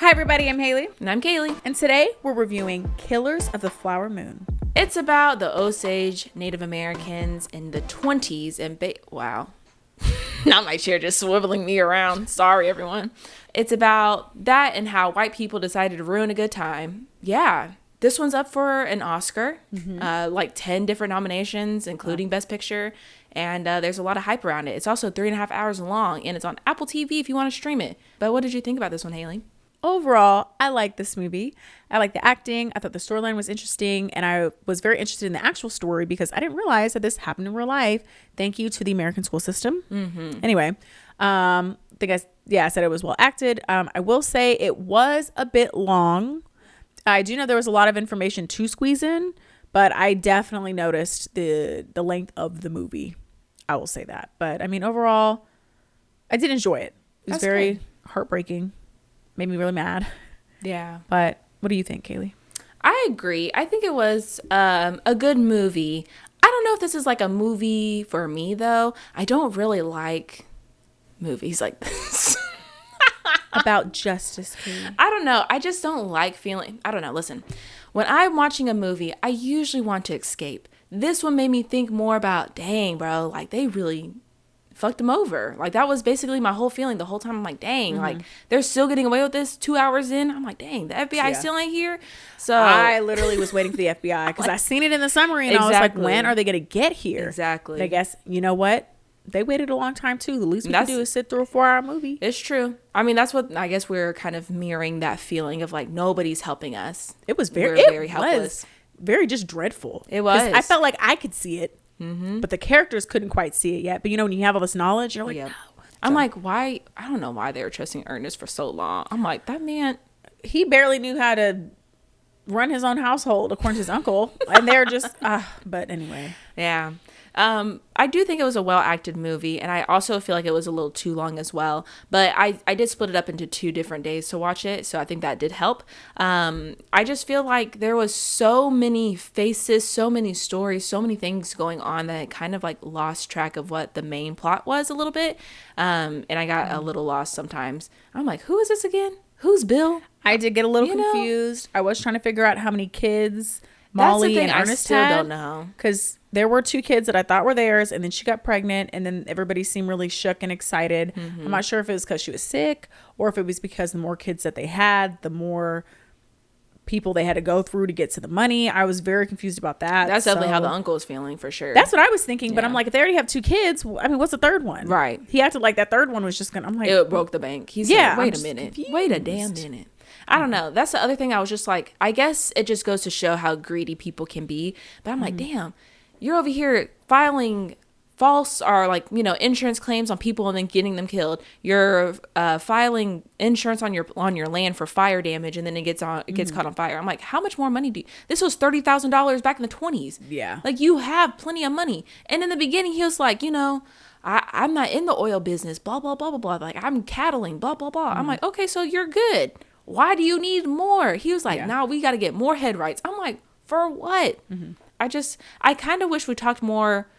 Hi everybody, I'm Hayley. And I'm Kayli. And today we're reviewing Killers of the Flower Moon. It's about the Osage Native Americans in the 20s and wow. Not my chair just swiveling me around. Sorry, everyone. It's about that and how white people decided to ruin a good time. Yeah. This one's up for an Oscar, like 10 different nominations, including Best Picture. And there's a lot of hype around it. It's also 3.5 hours long, and it's on Apple TV if you want to stream it. But what did you think about this one, Hayley? Overall, I like this movie. I like the acting. I thought the storyline was interesting, and I was very interested in the actual story because I didn't realize that this happened in real life. Thank you to the American school system. Anyway, I said it was well acted. I will say it was a bit long. I do know there was a lot of information to squeeze in, but I definitely noticed the length of the movie. I will say that. But I mean, overall, I did enjoy it. It was very heartbreaking. Made me really mad. Yeah. But what do you think, Kayli? I agree. I think it was a good movie. I don't know if this is like a movie for me, though. I don't really like movies like this. About justice, Kayli. I don't know. I just don't like feeling. I don't know. Listen, when I'm watching a movie, I usually want to escape. This one made me think more about, dang, bro, like they really fucked him over. Like that was basically my whole feeling the whole time. I'm like, dang, like they're still getting away with this 2 hours in. I'm like, dang, the FBI still ain't here. So I literally was waiting for the FBI because I seen it in the summary and I was like, when are they going to get here? Exactly. But I guess, you know what? They waited a long time too. The least we can do is sit through a 4-hour movie. It's true. I mean, that's what I guess we're kind of mirroring that feeling of like nobody's helping us. It was very helpless. Very just dreadful. It was. I felt like I could see it. But the characters couldn't quite see it yet. But you know, when you have all this knowledge, you're like, no. I'm like, why? I don't know why they were trusting Ernest for so long. I'm like, that man. He barely knew how to run his own household, according to his uncle. And they're just, but anyway. Yeah. I do think it was a well-acted movie, and I also feel like it was a little too long as well, but I did split it up into 2 different days to watch it, so I think that did help. I just feel like there was so many faces, so many stories, so many things going on that I kind of like lost track of what the main plot was a little bit, and I got a little lost sometimes. I'm like, who is this again? Who's Bill? I did get a little confused. I was trying to figure out how many kids Molly and Ernest had. I still don't know. Because there were 2 kids that I thought were theirs, and then she got pregnant, and then everybody seemed really shook and excited. I'm not sure if it was because she was sick or if it was because the more kids that they had, the more people they had to go through to get to the money. I was very confused about that. That's definitely how the uncle is feeling for sure. That's what I was thinking, but I'm like, if they already have 2 kids, I mean, what's the third one? Right. He acted like that third one was just gonna. I'm like, it broke the bank. He's like, wait a minute. Confused. Wait a damn minute. I don't know. That's the other thing. I was just like, I guess it just goes to show how greedy people can be. But I'm like, damn, you're over here filing false or like, you know, insurance claims on people and then getting them killed. You're filing insurance on your land for fire damage, and then it gets caught on fire. I'm like, how much more money do you? This was $30,000 back in the 20s. Yeah. Like you have plenty of money. And in the beginning, he was like, you know, I'm not in the oil business. Blah blah blah blah blah. Like I'm cattling. Blah blah blah. I'm like, okay, so you're good. Why do you need more? He was like, now we got to get more head rights. I'm like, for what? I kind of wish we talked more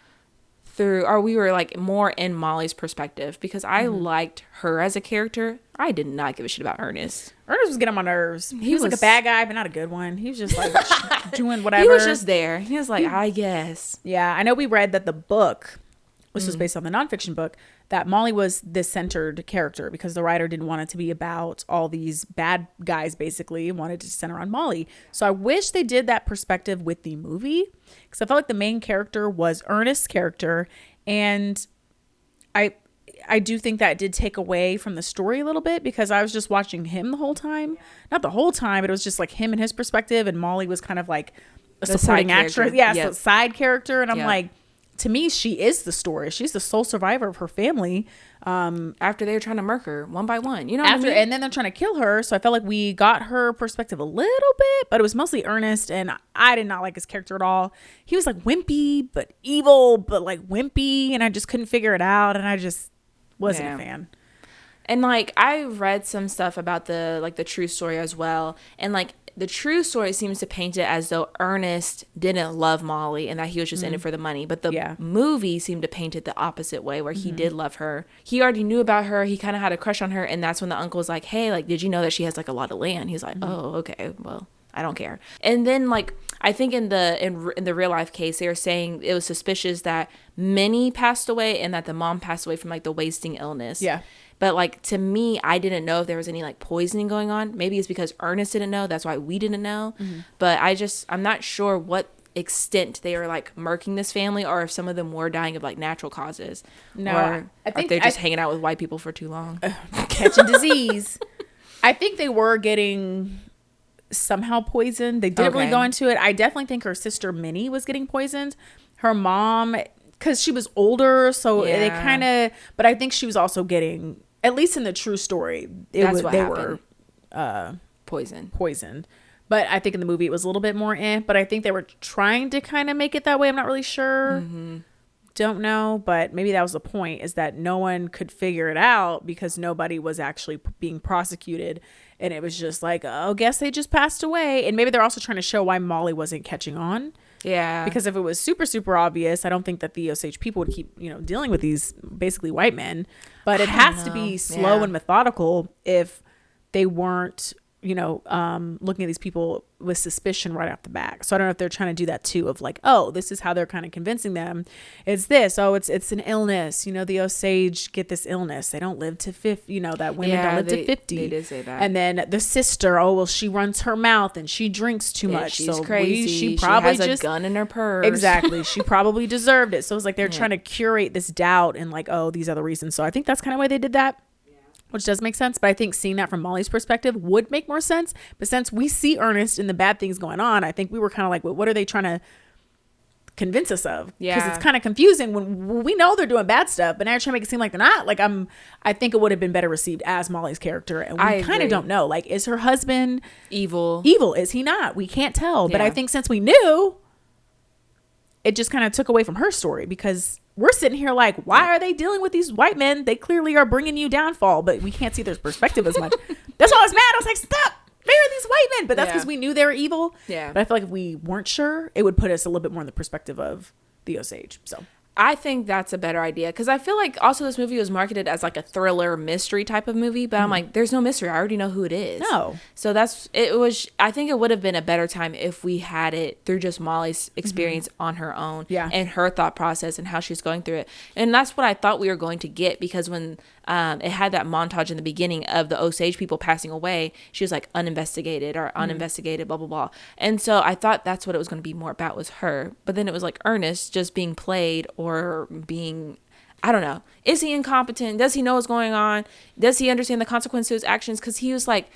through, or we were like more in Molly's perspective, because I liked her as a character. I did not give a shit about Ernest. Ernest was getting on my nerves. He was like a bad guy, but not a good one. He was just like doing whatever. He was just there. He was like, I guess. Yeah, I know we read that the book, this was based on the nonfiction book, that Molly was the centered character because the writer didn't want it to be about all these bad guys, basically, wanted to center on Molly. So I wish they did that perspective with the movie, because I felt like the main character was Ernest's character, and I do think that did take away from the story a little bit, because I was just watching him the whole time. Not the whole time, but it was just like him and his perspective, and Molly was kind of like a supporting actress. Yeah, so side character, and I'm like, to me, she is the story. She's the sole survivor of her family. After they were trying to murk her one by one, you know what I mean? And then they're trying to kill her. So I felt like we got her perspective a little bit, but it was mostly Ernest, and I did not like his character at all. He was like wimpy, but evil, but like wimpy, and I just couldn't figure it out, and I just wasn't a fan. And like I read some stuff about the true story as well, and like the true story seems to paint it as though Ernest didn't love Molly and that he was just in it for the money. But the movie seemed to paint it the opposite way, where he did love her. He already knew about her. He kind of had a crush on her. And that's when the uncle was like, hey, like, did you know that she has like a lot of land? He's like, oh, okay, well, I don't care. And then like, I think in the real life case, they were saying it was suspicious that Minnie passed away and that the mom passed away from like the wasting illness. Yeah. But like, to me, I didn't know if there was any like poisoning going on. Maybe it's because Ernest didn't know. That's why we didn't know. But I'm not sure what extent they are like murking this family, or if some of them were dying of like natural causes. No, or I think if they're just hanging out with white people for too long. Catching disease. I think they were getting somehow poisoned. They didn't really go into it. I definitely think her sister Minnie was getting poisoned. Her mom, because she was older, so they kind of, but I think she was also getting, at least in the true story, they were poisoned. But I think in the movie it was a little bit more but I think they were trying to kind of make it that way. I'm not really sure. Don't know, but maybe that was the point, is that no one could figure it out because nobody was actually being prosecuted, and it was just like, oh, guess they just passed away. And maybe they're also trying to show why Molly wasn't catching on. Yeah. Because if it was super, super obvious, I don't think that the Osage people would keep, dealing with these basically white men. But it has to be slow and methodical if they weren't, looking at these people with suspicion right off the back. So I don't know if they're trying to do that too, of like, oh, this is how they're kind of convincing them. It's this. Oh, it's an illness. The Osage get this illness. They don't live to 50. That women don't live to 50. They did say that. And then the sister, oh well, she runs her mouth and she drinks too much. She's so crazy. She probably has a gun in her purse. Exactly. She probably deserved it. So it's like they're trying to curate this doubt and like, oh, these are the reasons. So I think that's kind of why they did that. Which does make sense, but I think seeing that from Molly's perspective would make more sense. But since we see Ernest and the bad things going on, I think we were kind of like, well, what are they trying to convince us of? Yeah. Because it's kind of confusing when we know they're doing bad stuff, but now you're trying to make it seem like they're not. Like I think it would have been better received as Molly's character. And we kind of don't know. Like, is her husband evil? Is he not? We can't tell. But I think since we knew, it just kind of took away from her story, because we're sitting here like, why are they dealing with these white men? They clearly are bringing you downfall, but we can't see their perspective as much. That's why I was mad. I was like, stop. Where are these white men? But that's because we knew they were evil. Yeah. But I feel like if we weren't sure, it would put us a little bit more in the perspective of the Osage. So I think that's a better idea, because I feel like also this movie was marketed as like a thriller mystery type of movie, but I'm like, there's no mystery. I already know who it is. No. So I think it would have been a better time if we had it through just Molly's experience on her own and her thought process and how she's going through it. And that's what I thought we were going to get, because when it had that montage in the beginning of the Osage people passing away, she was like uninvestigated or uninvestigated, blah, blah, blah. And so I thought that's what it was going to be more about, was her. But then it was like Ernest just being played, or being, I don't know. Is he incompetent? Does he know what's going on? Does he understand the consequences of his actions? Because he was like,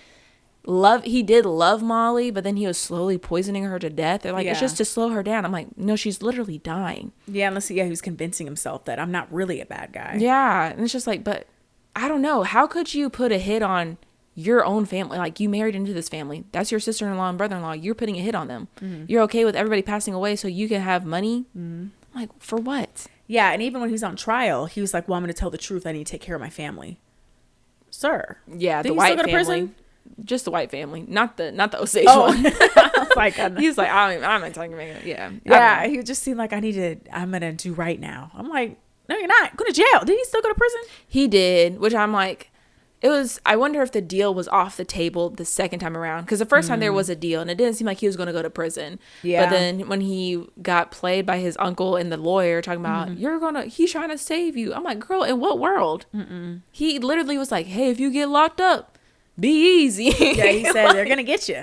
he did love Molly, but then he was slowly poisoning her to death. They're like, it's just to slow her down. I'm like, no, she's literally dying. Yeah, unless he was convincing himself that I'm not really a bad guy. Yeah, and it's just like, but I don't know. How could you put a hit on your own family? Like, you married into this family. That's your sister-in-law and brother-in-law. You're putting a hit on them. You're okay with everybody passing away so you can have money? Like, for what? Yeah, and even when he was on trial, he was like, well, I'm going to tell the truth. I need to take care of my family. Sir. Yeah, Did the he white still go to family. prison? Just the white family, not the Osage one. I was like, he was like, I'm not talking about it. Yeah. Yeah, he just seemed like, I'm going to do right now. I'm like, no, you're not. Go to jail. Did he still go to prison? He did, which I'm like, I wonder if the deal was off the table the second time around, because the first time there was a deal and it didn't seem like he was going to go to prison. Yeah. But then when he got played by his uncle and the lawyer talking about, he's trying to save you. I'm like, girl, in what world? He literally was like, hey, if you get locked up, be easy. Yeah, he said, they're going to get you.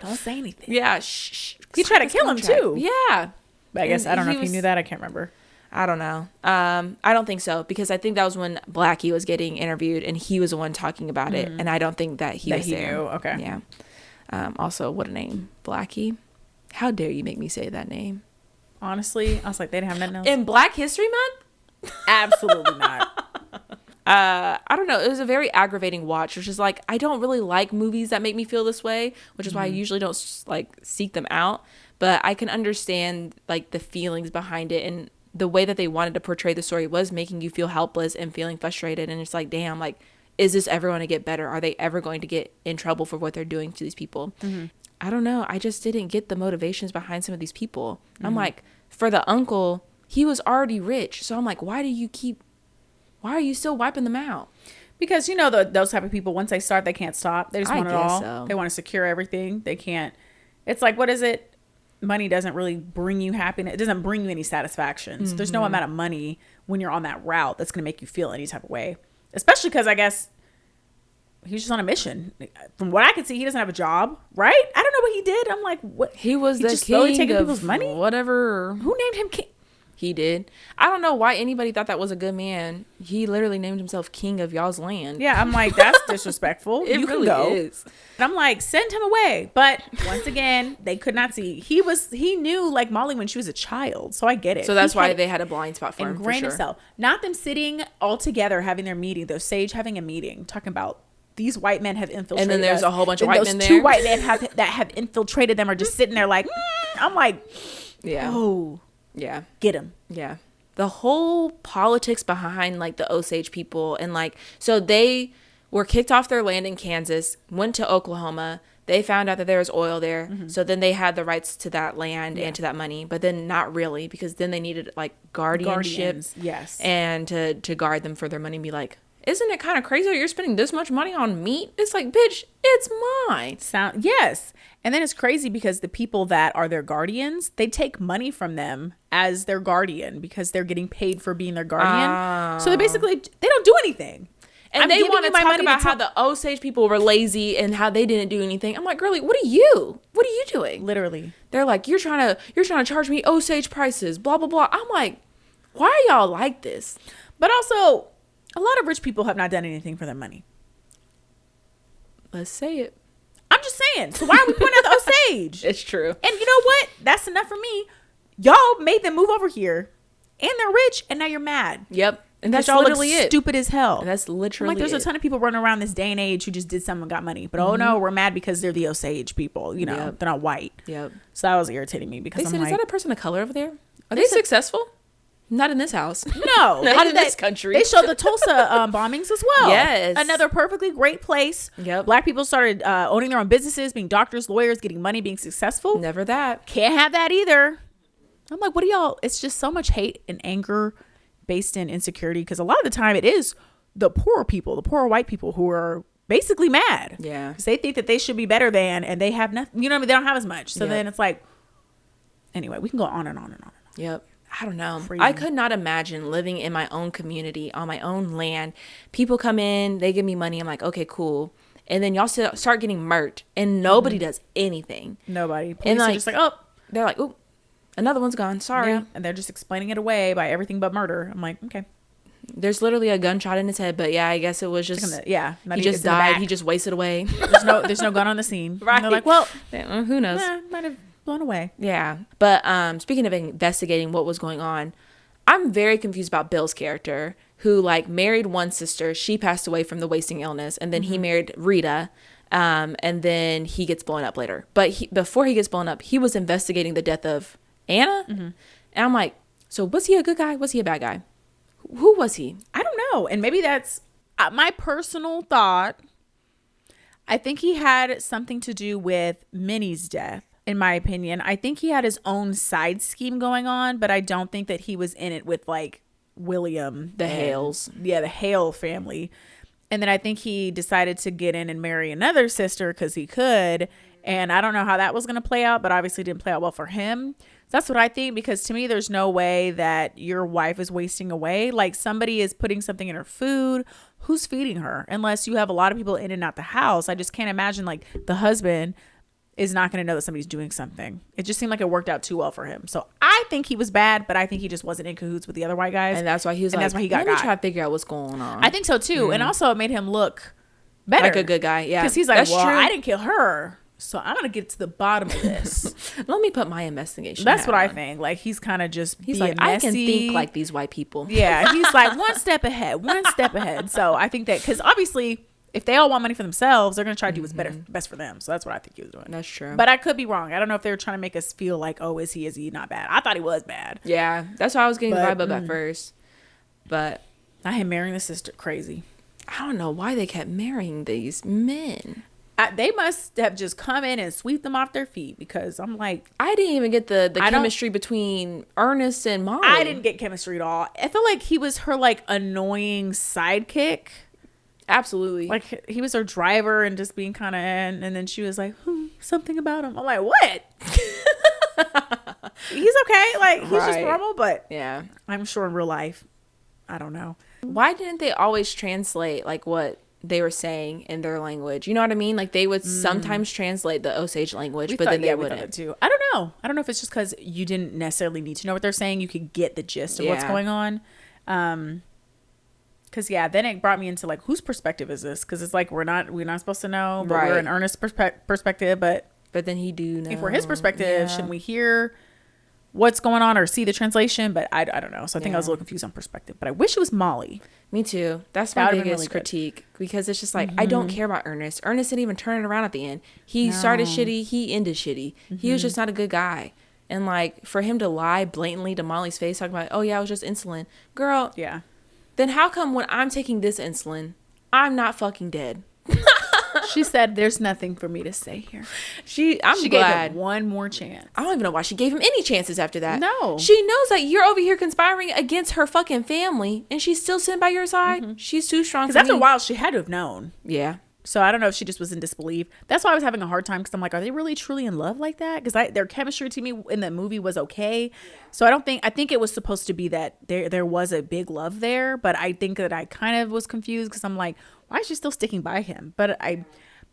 Don't say anything. Yeah. Shh. He tried to kill him too. Yeah. But I guess, I don't know if he knew that. I can't remember. I don't know. I don't think so, because I think that was when Blackie was getting interviewed and he was the one talking about it. And I don't think that he was there. Knew. Okay. Yeah. Also, what a name. Blackie. How dare you make me say that name? Honestly, I was like, they didn't have nothing else. In Black History Month? Absolutely not. I don't know. It was a very aggravating watch, which is like, I don't really like movies that make me feel this way, which is why I usually don't like seek them out. But I can understand like the feelings behind it, and the way that they wanted to portray the story was making you feel helpless and feeling frustrated. And it's like, damn, like, is this ever going to get better? Are they ever going to get in trouble for what they're doing to these people? I don't know. I just didn't get the motivations behind some of these people. I'm like, for the uncle, he was already rich. So I'm like, why are you still wiping them out? Because, you know, those type of people, once they start, they can't stop. They just want it all. So. They want to secure everything. They can't. It's like, what is it? Money doesn't really bring you happiness. It doesn't bring you any satisfactions. There's no amount of money when you're on that route that's going to make you feel any type of way. Especially because I guess he's just on a mission. From what I can see, he doesn't have a job, right? I don't know what he did. I'm like, what? He was the just slowly king taking of people's money? Whatever. Who named him king? He did. I don't know why anybody thought that was a good man. He literally named himself king of y'all's land. Yeah, I'm like, that's disrespectful. It you really can go. is. And I'm like, send him away. But once again, they could not see. He knew like Molly when she was a child. So I get it. So that's why they had a blind spot for him. And grain of salt. Not them sitting all together having their meeting. Those sage having a meeting, talking about these white men have infiltrated. And then there's us. a whole bunch of and white those men there. two white men that have infiltrated them are just sitting there like, I'm like, yeah. Oh, yeah. Get him. Yeah. The whole politics behind like the Osage people, and like, so they were kicked off their land in Kansas, went to Oklahoma. They found out that there was oil there. So then they had the rights to that land and to that money, but then not really, because then they needed like guardianship. Yes. And to guard them for their money and be like, isn't it kind of crazy that you're spending this much money on meat? It's like, bitch, it's mine. Yes. And then it's crazy because the people that are their guardians, they take money from them as their guardian because they're getting paid for being their guardian. So they don't do anything. And they want to talk about how the Osage people were lazy and how they didn't do anything. I'm like, girlie, what are you doing? Literally. They're like, you're trying to charge me Osage prices, blah, blah, blah. I'm like, why are y'all like this? But also, a lot of rich people have not done anything for their money. Let's say it. I'm just saying. So why are we pointing out the Osage? It's true. And you know what? That's enough for me. Y'all made them move over here, and they're rich, and now you're mad. Yep. And that's y'all literally look it. Stupid as hell. And that's literally like, there's a ton of people running around this day and age who just did something and got money. But oh no, we're mad because they're the Osage people. You know, they're not white. Yep. So that was irritating me because they said, like, is that a person of color over there? Are they successful? Not in this house. No. Not in this country. They showed the Tulsa bombings as well. Yes. Another perfectly great place. Yep. Black people started owning their own businesses, being doctors, lawyers, getting money, being successful. Never that. Can't have that either. I'm like, what do y'all? It's just so much hate and anger based in insecurity, because a lot of the time it is the poor people, the poor white people who are basically mad. Yeah. Because they think that they should be better than, and they have nothing. You know what I mean? They don't have as much. So then it's like, anyway, we can go on and on and on. Yep. I don't know. Freedom. I could not imagine living in my own community, on my own land. People come in, they give me money. I'm like, okay, cool. And then y'all start getting murked, and nobody does anything. Nobody. Police and are like, just like, oh. They're like, oh, another one's gone. Sorry. Yeah. And they're just explaining it away by everything but murder. I'm like, okay. There's literally a gunshot in his head, but yeah, I guess it was just, he just died. He just wasted away. There's no gun on the scene. Right. And they're like, well, who knows? Might have blown away. Yeah. But speaking of investigating what was going on, I'm very confused about Bill's character, who like married one sister. She passed away from the wasting illness, and then he married Rita, and then he gets blown up later. But before he gets blown up, he was investigating the death of Anna. And I'm like, so was he a good guy? Was he a bad guy? Who was he? I don't know. And maybe that's my personal thought. I think he had something to do with Minnie's death, in my opinion. I think he had his own side scheme going on, but I don't think that he was in it with like William. The Hales. Yeah, the Hale family. And then I think he decided to get in and marry another sister because he could. And I don't know how that was going to play out, but obviously didn't play out well for him. So that's what I think, because to me, there's no way that your wife is wasting away. Like, somebody is putting something in her food. Who's feeding her? Unless you have a lot of people in and out the house. I just can't imagine like the husband is not going to know that somebody's doing something. It just seemed like it worked out too well for him. So I think he was bad, but I think he just wasn't in cahoots with the other white guys. And that's why he was that's why he got let me try to figure out what's going on. I think so too. And also it made him look better. Like a good guy. Yeah. Because he's like, that's well, true. I didn't kill her, so I'm going to get to the bottom of this. Let me put my investigation. That's what I think. Like, he's kind of just he's being like, messy. I can think like these white people. Yeah. He's like one step ahead. So I think that, because obviously if they all want money for themselves, they're going to try to do what's best for them. So that's what I think he was doing. That's true. But I could be wrong. I don't know if they were trying to make us feel like, oh, is he not bad? I thought he was bad. Yeah. That's why I was getting the vibe of at first. But I him marrying the sister, crazy. I don't know why they kept marrying these men. They must have just come in and sweep them off their feet, because I'm like, I didn't even get the chemistry between Ernest and Molly. I didn't get chemistry at all. I feel like he was her like annoying sidekick. Absolutely. Like he was her driver and just being kind of, and then she was like, something about him. I'm like, what? He's okay. Like he's just normal, but yeah, I'm sure in real life, I don't know. Why didn't they always translate like what they were saying in their language? You know what I mean? Like they would sometimes translate the Osage language, but then they wouldn't. Too. I don't know. I don't know if it's just because you didn't necessarily need to know what they're saying. You could get the gist of what's going on. Because then it brought me into like, whose perspective is this? Because it's like we're not supposed to know, but we're an Ernest perspective. But then he do know. If we're his perspective, shouldn't we hear what's going on or see the translation? But I don't know. So I think I was a little confused on perspective. But I wish it was Molly. Me too. That's my biggest critique, because it's just like, I don't care about Ernest. Ernest didn't even turn it around at the end. He started shitty. He ended shitty. He was just not a good guy. And like for him to lie blatantly to Molly's face, talking about, oh yeah, it was just insulin. Girl. Yeah. Then how come when I'm taking this insulin, I'm not fucking dead? She said, "There's nothing for me to say here." She glad. Gave him one more chance. I don't even know why she gave him any chances after that. No. She knows that you're over here conspiring against her fucking family, and she's still sitting by your side. She's too strong. Because after a while, she had to have known. Yeah. So I don't know if she just was in disbelief. That's why I was having a hard time, because I'm like, are they really truly in love like that? Because their chemistry to me in the movie was okay. So I think it was supposed to be that there was a big love there, but I think that I kind of was confused, because I'm like, why is she still sticking by him? But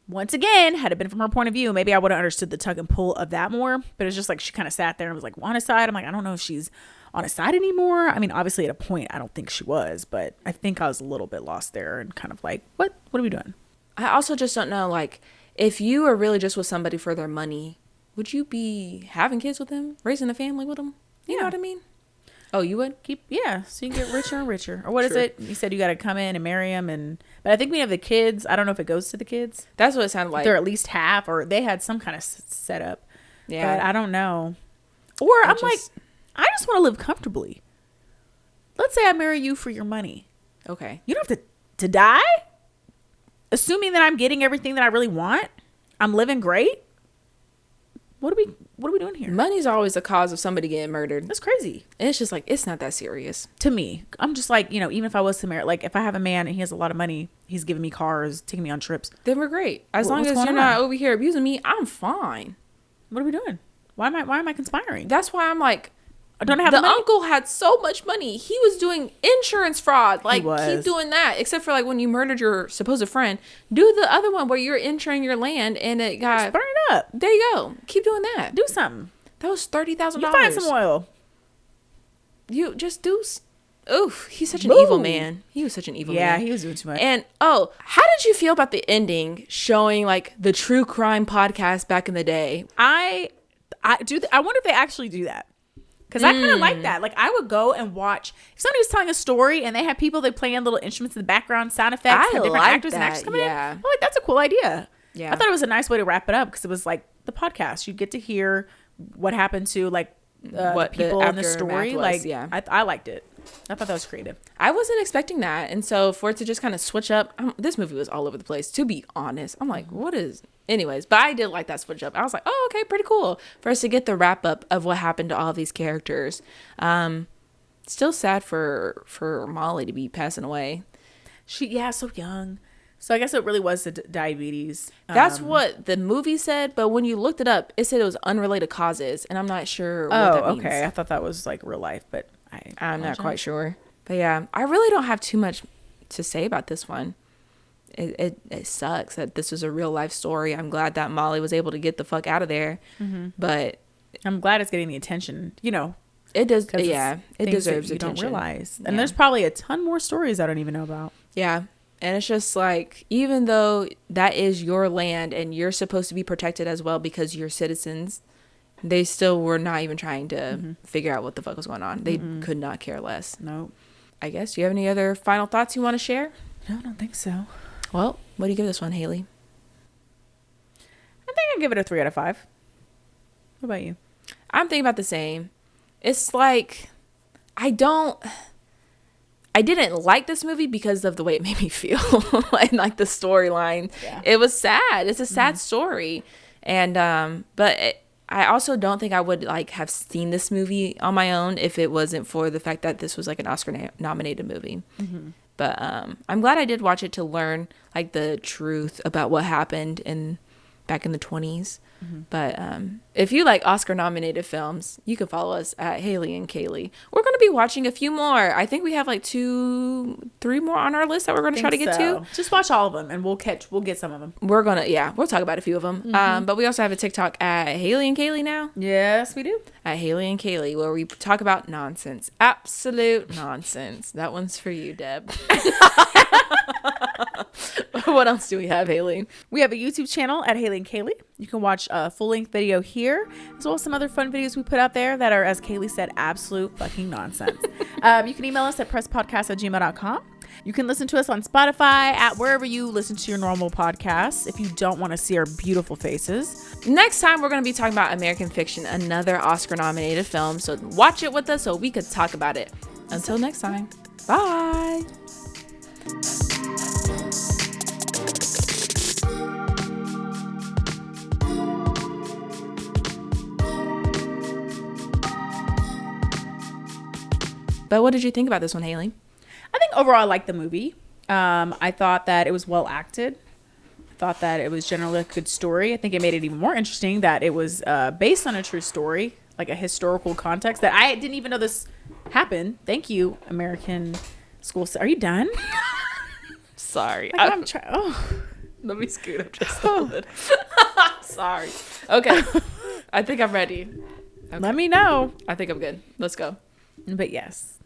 once again, had it been from her point of view, maybe I would have understood the tug and pull of that more. But it's just like she kind of sat there and was like on his side. I'm like, I don't know if she's on his side anymore. I mean, obviously at a point, I don't think she was, but I think I was a little bit lost there and kind of like, what are we doing? I also just don't know, like, if you are really just with somebody for their money, would you be having kids with them, raising a family with them? You know what I mean? Oh, you would? So you can get richer and richer. Or what is it? You said you got to come in and marry them. But I think we have the kids. I don't know if it goes to the kids. That's what it sounded like. They're at least half, or they had some kind of setup. Yeah. But I don't know. Or I just want to live comfortably. Let's say I marry you for your money. Okay. You don't have to die? Assuming that I'm getting everything that I really want, I'm living great. What are we doing here? Money's always the cause of somebody getting murdered. That's crazy. And it's just like, it's not that serious. To me, I'm just like, even if I was to marry, like if I have a man and he has a lot of money, he's giving me cars, taking me on trips. Then we're great. As long as you're not over here abusing me, I'm fine. What are we doing? Why am I conspiring? That's why I'm like, I don't have the money. uncle had so much money. He was doing insurance fraud. Like, keep doing that. Except for like when you murdered your supposed friend. Do the other one where you're insuring your land and it got... Just burn it up. There you go. Keep doing that. Do something. That was $30,000. You find some oil. You just do... Oof. He's such an evil man. He was such an evil man. Yeah, he was doing too much. And, how did you feel about the ending showing like the true crime podcast back in the day? I wonder if they actually do that. Because I kind of like that. Like, I would go and watch. If somebody was telling a story and they had people that playing little instruments in the background, sound effects, had different actors and actors coming in. I'm like, that's a cool idea. Yeah. I thought it was a nice way to wrap it up, because it was like the podcast. You get to hear what happened to, like, what people in the story. Like, I liked it. I thought that was creative. I wasn't expecting that. And so for it to just kind of switch up, this movie was all over the place, to be honest. I'm like, what is... Anyways, but I did like that switch up. I was like, oh, okay, pretty cool. For us to get the wrap up of what happened to all of these characters. Still sad for Molly to be passing away. So young. So I guess it really was the diabetes. That's what the movie said, but when you looked it up, it said it was unrelated causes, and I'm not sure what that means. Okay. I thought that was like real life, but I'm not quite sure. But yeah, I really don't have too much to say about this one. It sucks that this was a real life story. I'm glad that Molly was able to get the fuck out of there. But I'm glad it's getting the attention, it does. Yeah, it deserves attention. You don't realize. And there's probably a ton more stories I don't even know about. Yeah. And it's just like, even though that is your land and you're supposed to be protected as well because you're citizens, they still were not even trying to figure out what the fuck was going on. They could not care less. No. I guess. Do you have any other final thoughts you want to share? No, I don't think so. Well, what do you give this one, Hayley? I think I'd give it a 3 out of 5. What about you? I'm thinking about the same. It's like, I don't I didn't like this movie because of the way it made me feel and like the storyline. Yeah. It was sad. It's a sad story. And I also don't think I would like have seen this movie on my own if it wasn't for the fact that this was like an Oscar nominated movie. But I'm glad I did watch it to learn like the truth about what happened back in the 20s. But if you like Oscar nominated films, you can follow us at Hayley and Kayli. We're going to be watching a few more. I think we have like 2-3 more on our list that we're going to try to get to. Just watch all of them and we'll get some of them. We'll talk about a few of them. But we also have a TikTok at Hayley and Kayli now. Yes, we do. At Hayley and Kayli, where we talk about nonsense. Absolute nonsense. That one's for you, Deb. What else do we have, Hayley? We have a YouTube channel at Hayley and Kayli. You can watch a full-length video here, as well as some other fun videos we put out there that are, as Kayli said, absolute fucking nonsense. You can email us at presspodcast@gmail.com. You can listen to us on Spotify, at wherever you listen to your normal podcasts, if you don't want to see our beautiful faces. Next time, we're going to be talking about American Fiction, another Oscar-nominated film. So watch it with us so we could talk about it. Until next time, bye. But what did you think about this one, Hayley? I think overall I liked the movie. I thought that it was well acted. I thought that it was generally a good story. I think it made it even more interesting that it was based on a true story, like a historical context that I didn't even know this happened. Thank you, American School. Are you done? Sorry. Like, I'm trying. Oh. Let me scoot up just a little bit. Sorry. Okay. I think I'm ready. Okay. Let me know. I think I'm good. Let's go. But yes.